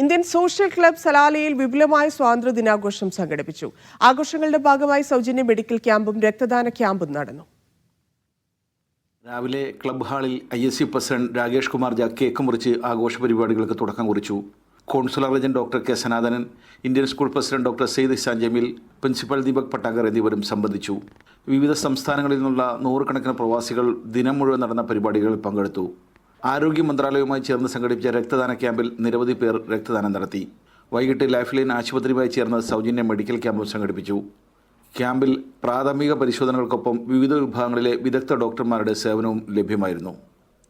Indian social club സലാലയിൽ വിപുലമായ സ്വാതന്ത്ര്യ ദിനാഘോഷം സംഘടിപ്പിച്ചു. ആഘോഷങ്ങളുടെ ഭാഗമായി സൗജന്യ മെഡിക്കൽ ക്യാമ്പും രക്തദാന ക്യാമ്പും നടന്നു. രാവിലെ ക്ലബ് ഹാളിൽ ISC പ്രസിഡന്റ് രാകേഷ് കുമാർ ജ കേക്ക് മുറിച്ച് ആഘോഷ പരിപാടികൾക്ക് തുടക്കം കുറിച്ചു. Consular agent doctor K Sanathanan, Indian school president doctor Syed Ihsan Jameel, principal Deepak Pattakar എന്നിവരും സംബന്ധിച്ചു. വിവിധ സംസ്ഥാനങ്ങളിൽ നിന്നുള്ള നൂറുകണക്കിന് പ്രവാസികൾ ദിനം മുഴുവൻ നടന്ന പരിപാടികളിൽ പങ്കെടുത്തു. ആരോഗ്യ മന്ത്രാലയവുമായി ചേർന്ന് സംഘടിപ്പിച്ച രക്തദാന ക്യാമ്പിൽ നിരവധി പേർ രക്തദാനം നടത്തി. വൈകിട്ട് ലൈഫ് ലൈൻ ആശുപത്രിയുമായി ചേർന്ന് സൗജന്യ മെഡിക്കൽ ക്യാമ്പും സംഘടിപ്പിച്ചു. ക്യാമ്പിൽ പ്രാഥമിക പരിശോധനകൾക്കൊപ്പം വിവിധ വിഭാഗങ്ങളിലെ വിദഗ്ധ ഡോക്ടർമാരുടെ സേവനവും ലഭ്യമായിരുന്നു.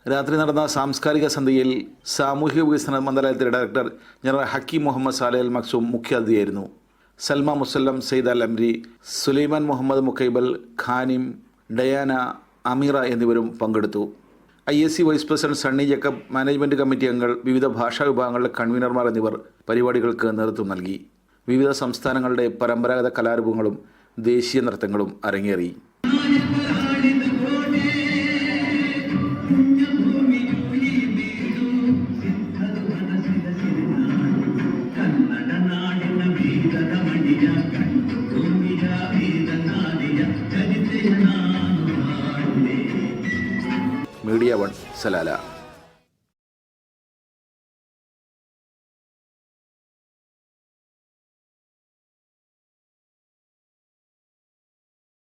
രാത്രി നടന്ന സാംസ്കാരിക സന്ധ്യയിൽ സാമൂഹിക വികസന മന്ത്രാലയത്തിലെ director general Hakeem Mohammed Saleh Al Maqsoom മുഖ്യാതിഥിയായിരുന്നു. Salma Musallam, Said Al Amri, Sulaiman Mohammed Mukaibal, Khanim, Diana, Ameera എന്നിവരും പങ്കെടുത്തു. ISC vice president Sunny Jacob, management committee അംഗങ്ങൾ, വിവിധ ഭാഷാ വിഭാഗങ്ങളിലെ കൺവീനർമാർ എന്നിവർ പരിപാടികൾക്ക് നേതൃത്വം നൽകി. വിവിധ സംസ്ഥാനങ്ങളുടെ പരമ്പരാഗത കലാരൂപങ്ങളും ദേശീയ നൃത്തങ്ങളും അരങ്ങേറി. Media 1 Salalah.